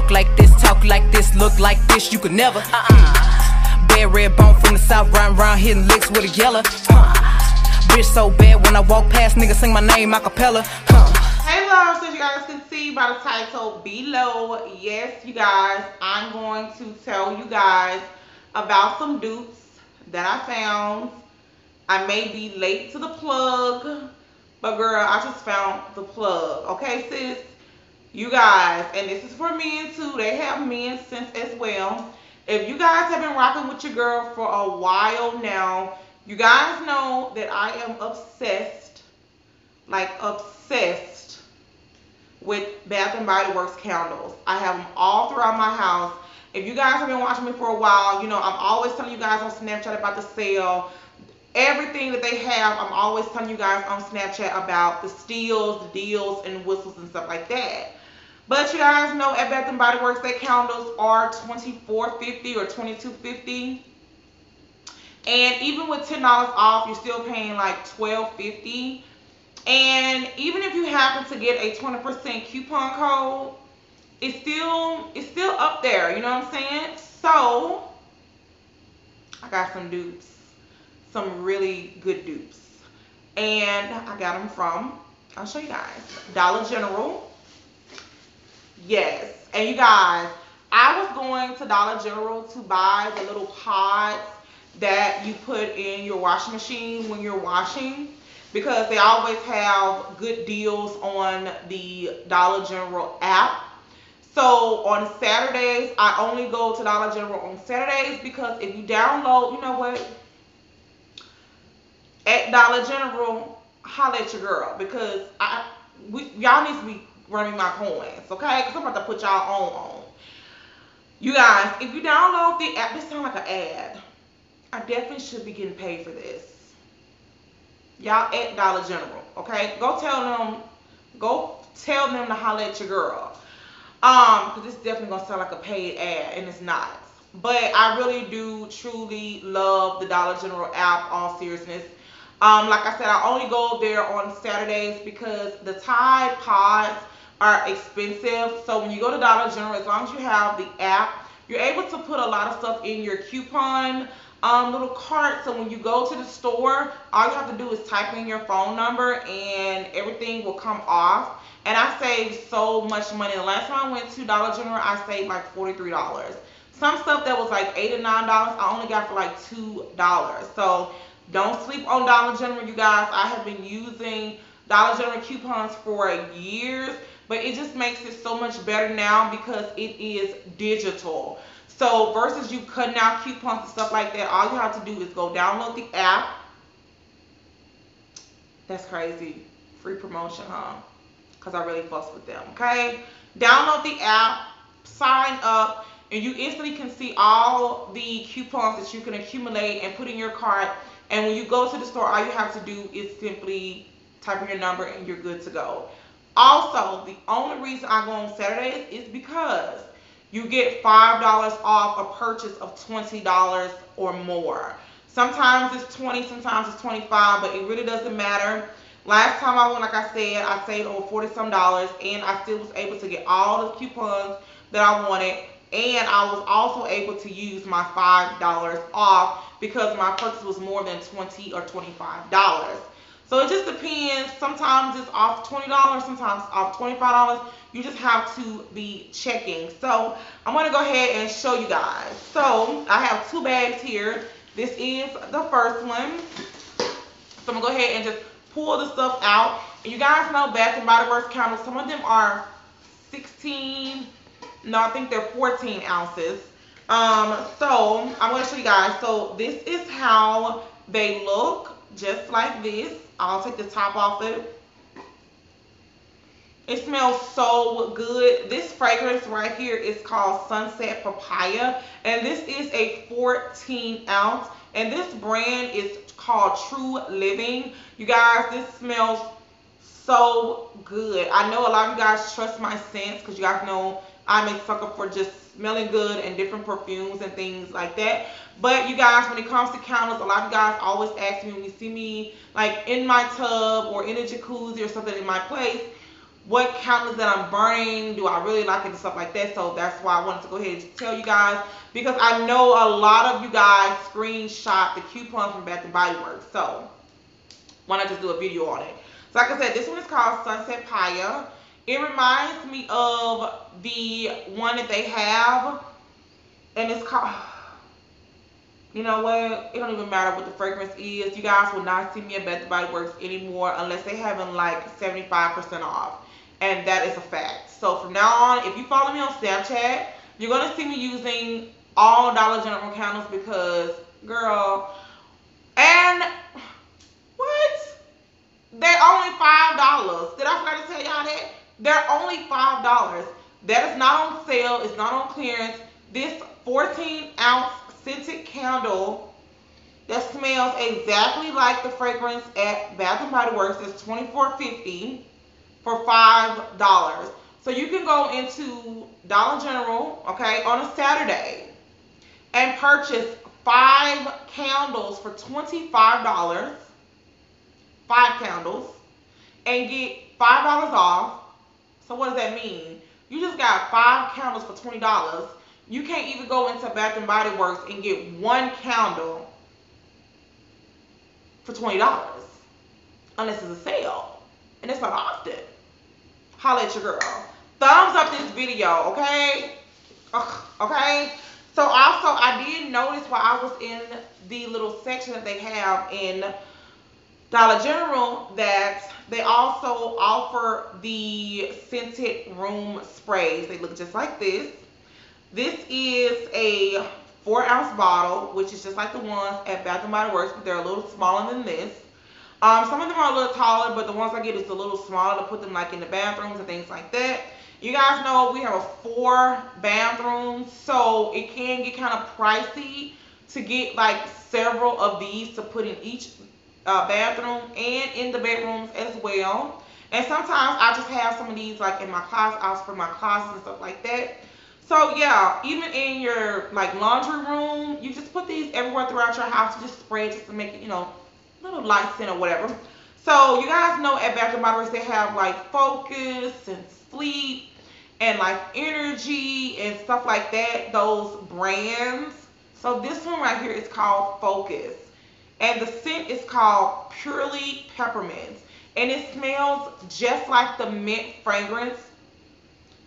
walk like this, talk like this, look like this, you could never. Bad red bone from the south, round hitting licks with a yellow. Bitch so bad when I walk past, niggas sing my name a cappella. Hey loves, as you guys can see by the title below, yes you guys, I'm going to tell you guys about some dupes that I found. I may be late to the plug, but girl, I just found the plug. Okay sis, you guys, and this is for men too, they have men sense as well. If you guys have been rocking with your girl for a while now, you guys know that I am obsessed, like obsessed, with Bath and Body Works candles. I have them all throughout my house. If you guys have been watching me for a while, you know I'm always telling you guys on Snapchat about the sale. Everything that they have, I'm always telling you guys on Snapchat about the steals, the deals, and whistles and stuff like that. But you guys know at Bath and Body Works, their candles are $24.50 or $22.50. And even with $10 off, you're still paying like $12.50. And even if you happen to get a 20% coupon code, it's still up there, you know what I'm saying? So I got some dupes, some really good dupes, and I got them from, I'll show you guys, Dollar General. Yes, and you guys, I was going to Dollar General to buy the little pods that you put in your washing machine when you're washing, because they always have good deals on the Dollar General app. So on Saturdays, I only go to Dollar General on Saturdays, because if you download, you know what, at Dollar General, holla at your girl, because y'all need to be running my coins, okay? Because I'm about to put y'all on. You guys, if you download the app, this sounds like an ad. I definitely should be getting paid for this. Y'all at Dollar General, okay? Go tell them to holler at your girl. Because this is definitely gonna sound like a paid ad, and it's not. But I really do truly love the Dollar General app, all seriousness. Like I said, I only go there on Saturdays because the Tide Pods are expensive. So when you go to Dollar General, as long as you have the app, you're able to put a lot of stuff in your coupon little cart. So when you go to the store, all you have to do is type in your phone number and everything will come off. And I saved so much money. The last time I went to Dollar General, I saved like $43. Some stuff that was like $8 or $9, I only got for like $2. So don't sleep on Dollar General, you guys. I have been using Dollar General coupons for years, but it just makes it so much better now because it is digital. So versus you cutting out coupons and stuff like that, all you have to do is go download the app. That's crazy. Free promotion, huh? Because I really fuss with them, okay? Download the app, sign up, and you instantly can see all the coupons that you can accumulate and put in your cart. And when you go to the store, all you have to do is simply type in your number and you're good to go. Also, the only reason I go on Saturdays is because you get $5 off a purchase of $20 or more. Sometimes it's 20, sometimes it's 25, but it really doesn't matter. Last time I went, like I said, I saved over $40-some, and I still was able to get all the coupons that I wanted, and I was also able to use my $5 off because my purchase was more than $20 or $25. So it just depends. Sometimes it's off $20, sometimes it's off $25. You just have to be checking. So I'm going to go ahead and show you guys. So I have 2 bags here. This is the first one. So I'm going to go ahead and just pull the stuff out. And you guys know Bath and Body Works candles, some of them are 16, no, I think they're 14 ounces. So I'm going to show you guys. So this is how they look, just like this. I'll take the top off it. It smells so good. This fragrance right here is called Sunset Papaya, and this is a 14 ounce, and this brand is called True Living. You guys, this smells so good. I know a lot of you guys trust my scents because you guys know I'm a sucker for just smelling good and different perfumes and things like that. But you guys, when it comes to candles, a lot of you guys always ask me when you see me like in my tub or in a jacuzzi or something in my place, what calories that I'm burning, do I really like it and stuff like that. So that's why I wanted to go ahead and tell you guys, because I know a lot of you guys screenshot the coupon from Bath and Body Works. So why not just do a video on it? So like I said, this one is called Sunset Papaya. It reminds me of the one that they have, and it's called, you know what, it don't even matter what the fragrance is. You guys will not see me at Bath & Body Works anymore unless they having like 75% off. And that is a fact. So from now on, if you follow me on Snapchat, you're going to see me using all Dollar General candles because, girl, and what? They're only $5. Did I forget to tell y'all that? They're only $5. That is not on sale. It's not on clearance. This 14-ounce scented candle that smells exactly like the fragrance at Bath & Body Works is $24.50 for $5. So you can go into Dollar General, okay, on a Saturday and purchase 5 candles for $25, 5 candles, and get $5 off. So what does that mean? You just got 5 candles for $20. You can't even go into Bath & Body Works and get 1 candle for $20 unless it's a sale, and it's not often. Holla at your girl. Thumbs up this video, okay? Okay? So also, I did notice while I was in the little section that they have in Dollar General that they also offer the scented room sprays. They look just like this. This is a 4-ounce bottle, which is just like the ones at Bath & Body Works, but they're a little smaller than this. Some of them are a little taller, but the ones I get is a little smaller to put them like in the bathrooms and things like that. You guys know we have 4 bathrooms, so it can get kind of pricey to get like several of these to put in each bathroom and in the bedrooms as well. And sometimes I just have some of these like in my closet, I'll spray my closet and stuff like that. So yeah, even in your like laundry room, you just put these everywhere throughout your house. You just spray it just to make it, you know, a little light scent or whatever. So you guys know at Bath & Body Works they have like Focus and Sleep and like Energy and stuff like that, those brands. So this one right here is called Focus. And the scent is called Purely Peppermint. And it smells just like the mint fragrance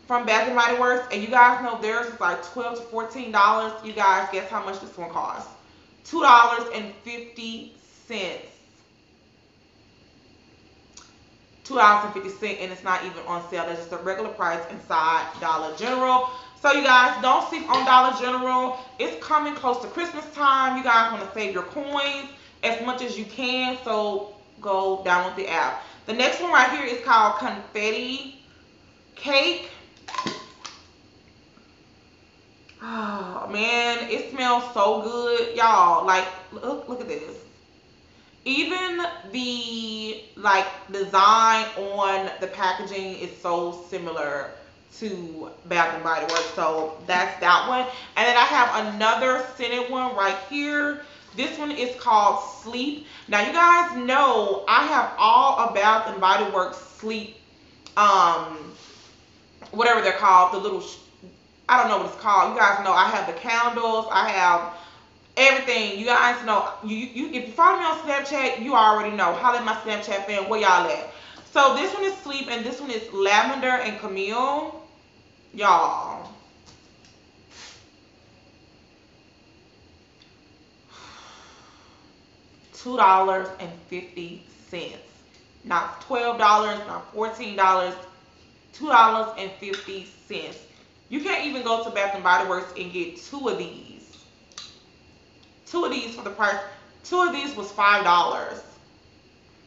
from Bath & Body Works. And you guys know theirs is like $12 to $14. You guys, guess how much this one costs? $2.50. $2.50, and it's not even on sale. That's just a regular price inside Dollar General. So you guys, don't sleep on Dollar General. It's coming close to Christmas time. You guys want to save your coins as much as you can, so go download the app. The next one right here is called Confetti Cake. Oh man, it smells so good, y'all. Like, look at this. Even the like design on the packaging is so similar to Bath & Body Works. So that's that one. And then I have another scented one right here. This one is called Sleep. Now you guys know I have all of Bath & Body Works Sleep, whatever they're called, the little, I don't know what it's called. You guys know I have the candles, I have everything. You guys know, if you follow me on Snapchat, you already know. Holla at my Snapchat fan, where y'all at? So this one is Sleep, and this one is Lavender and Camille. Y'all, $2.50. Not $12, not $14, $2.50. You can't even go to Bath & Body Works and get 2 of these. 2 of these for the price. 2 of these was $5.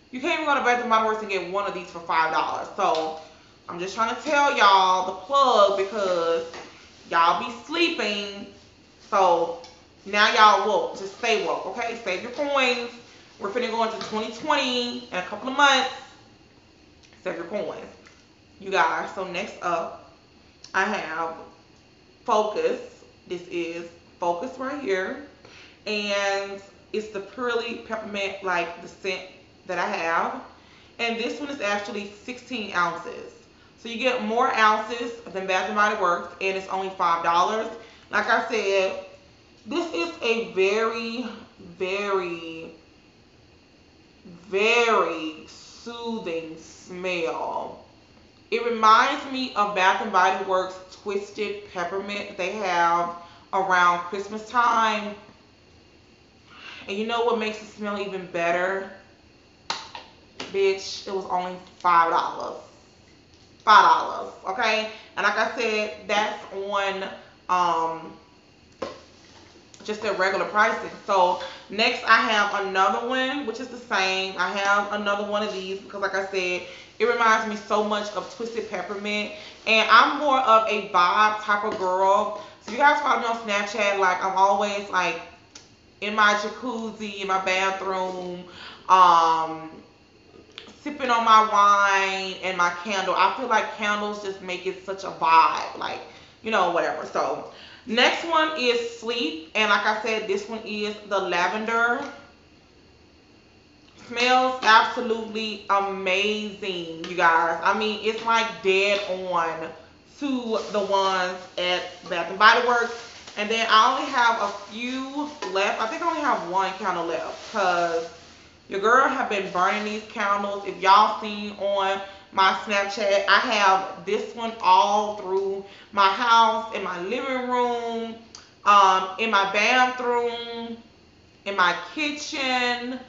You can't even go to Bath & Body Works and get 1 of these for $5. So I'm just trying to tell y'all the plug because y'all be sleeping. So now y'all woke. Just stay woke, okay? Save your coins. We're finna go into 2020 in a couple of months. Save your coins, you guys. So next up, I have Focus. This is Focus right here. And it's the Purely Peppermint, like the scent that I have. And this one is actually 16 ounces. So you get more ounces than Bath & Body Works, and it's only $5. Like I said, this is a very, very, very soothing smell. It reminds me of Bath & Body Works Twisted Peppermint they have around Christmas time. And you know what makes it smell even better? Bitch, it was only $5. $5, okay? And like I said, that's on just their regular pricing. So next I have another one, which is the same. I have another one of these because like I said, it reminds me so much of Twisted Peppermint. And I'm more of a vibe type of girl. So you guys follow me on Snapchat, like I'm always like in my jacuzzi, in my bathroom, sipping on my wine and my candle. I feel like candles just make it such a vibe, like, you know, whatever. So next one is Sleep, and like I said, this one is the lavender. Smells absolutely amazing, you guys. I mean, it's like dead on to the ones at Bath & Body Works. And then I only have a few left. I think I only have one candle left because your girl have been burning these candles. If y'all seen on my Snapchat, I have this one all through my house, in my living room, in my bathroom, in my kitchen.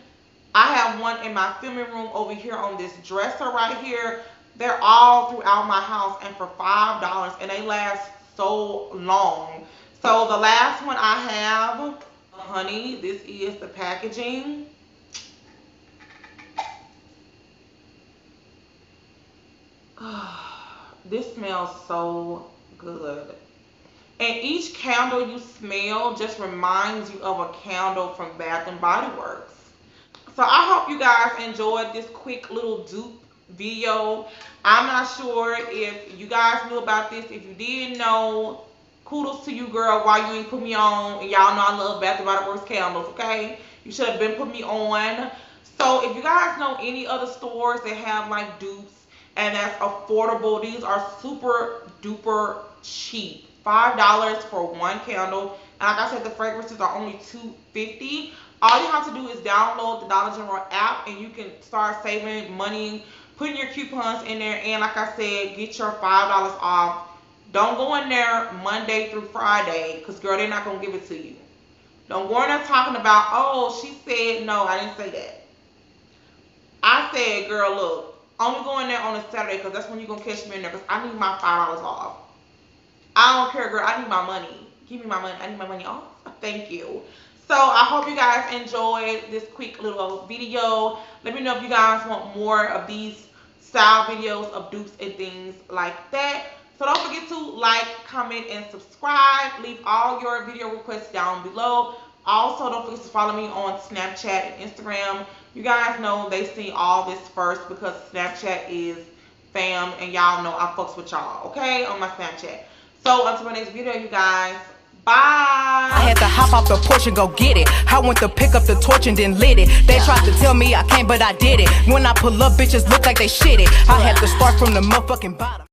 I have one in my filming room over here on this dresser right here. They're all throughout my house and for $5, and they last so long. So the last one I have, honey, this is the packaging. This smells so good. And each candle you smell just reminds you of a candle from Bath & Body Works. So I hope you guys enjoyed this quick little dupe video. I'm not sure if you guys knew about this. If you didn't know, kudos to you, girl. Why you ain't put me on? And y'all know I love Bath & Body Works candles, okay? You should have been put me on. So if you guys know any other stores that have like dupes and that's affordable, these are super duper cheap. $5 for one candle. And like I said, the fragrances are only $2.50. All you have to do is download the Dollar General app and you can start saving money, putting your coupons in there, and like I said, get your $5 off. Don't go in there Monday through Friday because, girl, they're not going to give it to you. Don't go in there talking about, oh, she said, no, I didn't say that. I said, girl, look, only go in there on a Saturday because that's when you're going to catch me in there because I need my $5 off. I don't care, girl. I need my money. Give me my money. I need my money off. Thank you. So I hope you guys enjoyed this quick little video. Let me know if you guys want more of these style videos of dupes and things like that. So don't forget to like, comment, and subscribe. Leave all your video requests down below. Also, don't forget to follow me on Snapchat and Instagram. You guys know they see all this first because Snapchat is fam and y'all know I fucks with y'all, okay, on my Snapchat. So until my next video, you guys, bye. I had to hop off the porch and go get it. I went to pick up the torch and then lit it. They tried to tell me I can't, but I did it. When I pull up, bitches look like they shit it. I had to start from the motherfucking bottom.